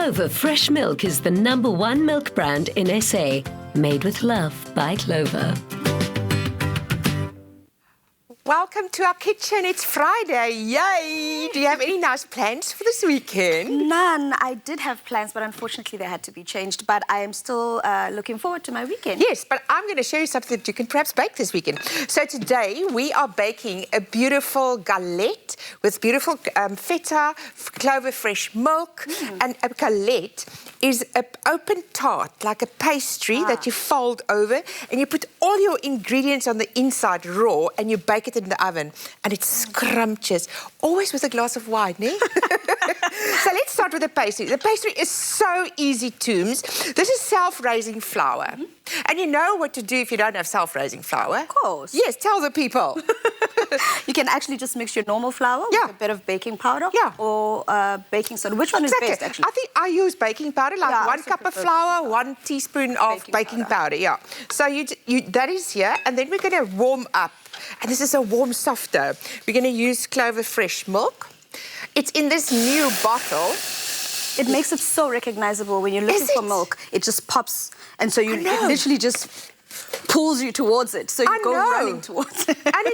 Clover Fresh milk is the #1 milk brand in SA. Made with love by Clover. Welcome to our kitchen. It's Friday. Yay! Do you have any nice plans for this weekend? None. I did have plans, but unfortunately they had to be changed. But I am still looking forward to my weekend. Yes, but I'm going to show you something that you can perhaps bake this weekend. So today we are baking a beautiful galette with beautiful feta, Clover Fresh milk. And a galette is an open tart, like a pastry that you fold over, and you put all your ingredients on the inside raw, and you bake it in the oven, and it's scrumptious, always with a glass of wine, eh? So let's start with the pastry. The pastry is so easy, Tooms. This is self-raising flour. And you know what to do if you don't have self-raising flour. Of course. Yes, tell the people. You can actually just mix your normal flour with a bit of baking powder or baking soda. Which one is best, actually? I think I use baking powder, like 1 cup of flour, 1 teaspoon of baking powder. So that is here, and then we're going to warm up. And this is a warm, soft dough. We're going to use Clover Fresh milk. It's in this new bottle. It makes it so recognizable when you're looking for milk. It just pops, and so it literally just pulls you towards it. So you go running towards it. And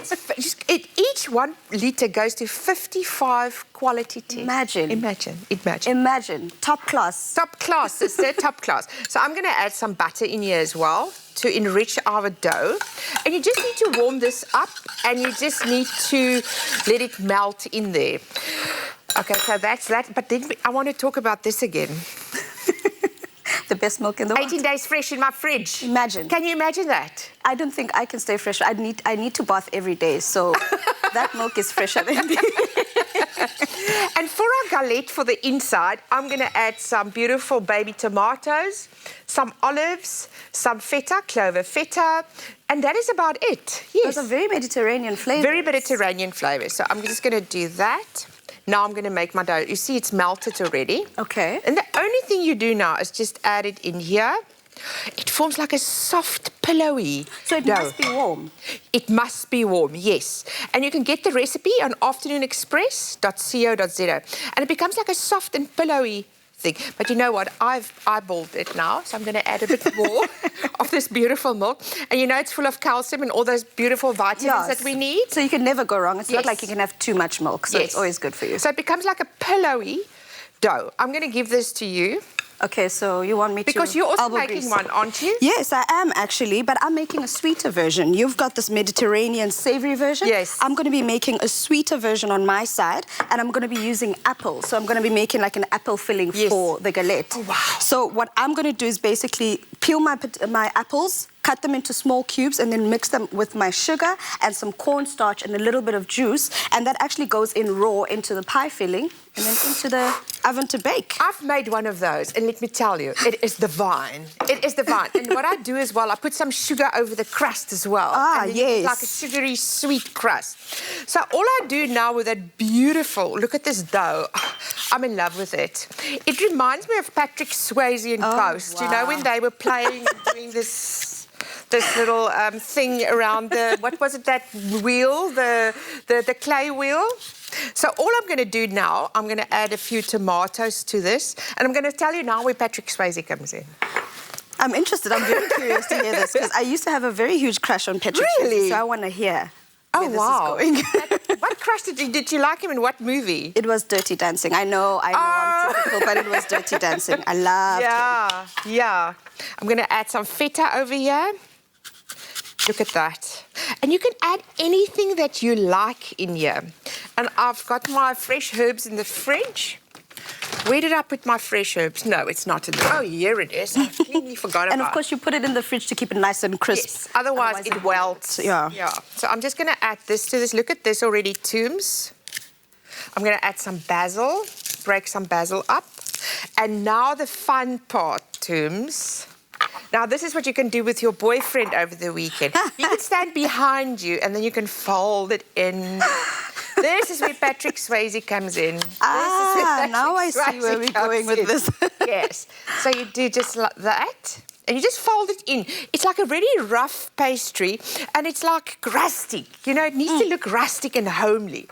each 1 litre goes to 55 quality tea. Imagine. Top class. Top class, sister, top class. So I'm going to add some butter in here as well to enrich our dough. And you just need to warm this up, and you just need to let it melt in there. Okay, so that's that. But then I want to talk about this again. The best milk in the world. 18 days fresh in my fridge. Imagine. Can you imagine that? I don't think I can stay fresh. I need to bath every day, so that milk is fresher than me. And for our galette for the inside, I'm going to add some beautiful baby tomatoes, some olives, some feta, Clover feta, and that is about it. Yes. Those are very Mediterranean flavors. Very Mediterranean flavors. So I'm just going to do that. Now I'm going to make my dough. You see, it's melted already. Okay. And the only thing you do now is just add it in here. It forms like a soft, pillowy So it must be warm? It must be warm, yes. And you can get the recipe on afternoonexpress.co.za. And it becomes like a soft and pillowy thing. But you know what? I've eyeballed it now, so I'm going to add a bit more of this beautiful milk. And you know it's full of calcium and all those beautiful vitamins that we need. So you can never go wrong. It's not like you can have too much milk, so it's always good for you. So it becomes like a pillowy dough. I'm going to give this to you. Okay, so you want me to... Because you're also making one, aren't you? Yes, I am actually, but I'm making a sweeter version. You've got this Mediterranean savoury version. Yes. I'm going to be making a sweeter version on my side, and I'm going to be using apple. So I'm going to be making like an apple filling for the galette. Oh, wow. So what I'm going to do is basically peel my apples, cut them into small cubes, and then mix them with my sugar and some cornstarch and a little bit of juice, and that actually goes in raw into the pie filling and then into the oven to bake. I've made one of those, and let me tell you, it is divine. It is divine. And what I do as well, I put some sugar over the crust as well. And then it's like a sugary, sweet crust. So all I do now with that beautiful, look at this dough. I'm in love with it. It reminds me of Patrick Swayze in Post. You know, when they were playing, doing this little thing around the, what was it, that wheel, the clay wheel? So all I'm going to do now, I'm going to add a few tomatoes to this, and I'm going to tell you now where Patrick Swayze comes in. I'm interested. I'm very curious to hear this, because I used to have a very huge crush on Patrick Swayze, so I want to hear where this is going. What crush did you like him in what movie? It was Dirty Dancing. I know I'm typical, but it was Dirty Dancing. I loved him. Yeah. I'm going to add some feta over here. Look at that. And you can add anything that you like in here. And I've got my fresh herbs in the fridge. Where did I put my fresh herbs? No, it's not in there. Oh, here it is. I completely forgot about it. And of course, you put it in the fridge to keep it nice and crisp. Yes, otherwise it welts. Yeah. So I'm just going to add this to this. Look at this already, Tooms. I'm going to add some basil, break some basil up. And now the fun part, Tooms. Now, this is what you can do with your boyfriend over the weekend. He can stand behind you, and then you can fold it in. This is where Patrick Swayze comes in. Now I see where we're going with this. Yes. So you do just like that, and you just fold it in. It's like a really rough pastry, and it's like rustic. You know, it needs to look rustic and homely.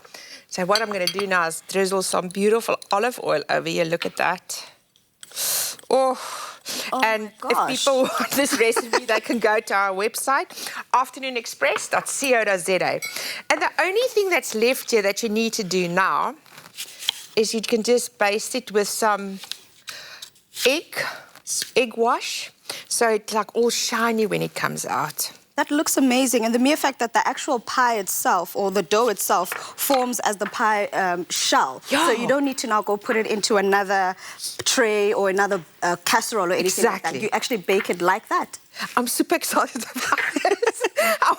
So what I'm going to do now is drizzle some beautiful olive oil over here. Look at that. Oh, Oh and my if gosh. people want this recipe, they can go to our website, afternoonexpress.co.za. And the only thing that's left here that you need to do now is you can just baste it with some egg wash, so it's like all shiny when it comes out. That looks amazing. And the mere fact that the actual pie itself or the dough itself forms as the pie shell. Yeah. So you don't need to now go put it into another tray or another casserole or anything like that. Exactly. You actually bake it like that. I'm super excited about this. I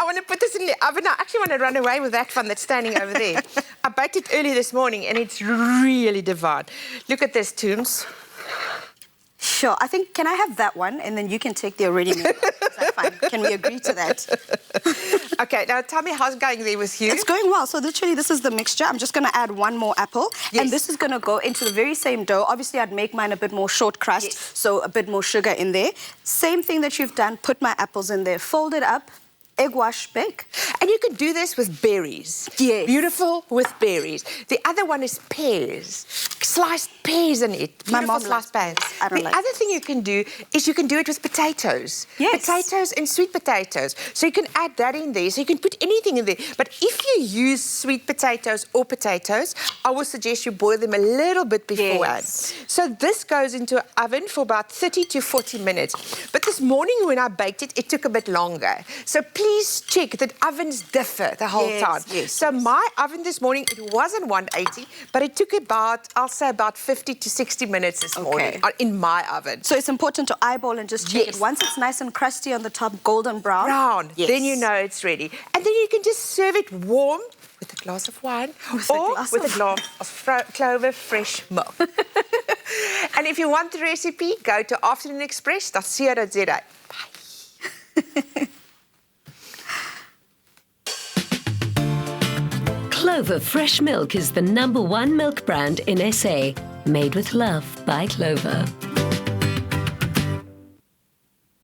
want to put this in the oven. I actually want to run away with that one that's standing over there. I baked it early this morning and it's really divine. Look at this, Tooms. Sure. I think, can I have that one? And then you can take the already made one. Is that fine? Can we agree to that? Okay, now tell me how's it going there with you? It's going well. So literally, this is the mixture. I'm just going to add one more apple. Yes. And this is going to go into the very same dough. Obviously, I'd make mine a bit more short crust, Yes. so a bit more sugar in there. Same thing that you've done. Put my apples in there. Fold it up. Egg wash, bake. And you can do this with berries. Yes. Beautiful with berries. The other one is pears. Sliced pears in it. My Beautiful mom sliced pears. I don't the like other thing you can do is you can do it with potatoes. Yes. Potatoes and sweet potatoes. So you can add that in there. So you can put anything in there. But if you use sweet potatoes or potatoes, I would suggest you boil them a little bit beforehand. Yes. So this goes into an oven for about 30 to 40 minutes. But this morning when I baked it, it took a bit longer. So please check that ovens differ the whole Yes, time. yes, So my oven this morning, it wasn't 180, but it took about, I'll say about 50 to 60 minutes this morning in my oven. So it's important to eyeball and just check Yes. it. Once it's nice and crusty on the top, golden brown. Yes. Then you know it's ready. And then you can just serve it warm with a glass of wine or with a glass of Clover Fresh milk. And if you want the recipe, go to afternoonexpress.co.za. Bye. Clover Fresh milk is the #1 milk brand in SA. Made with love by Clover.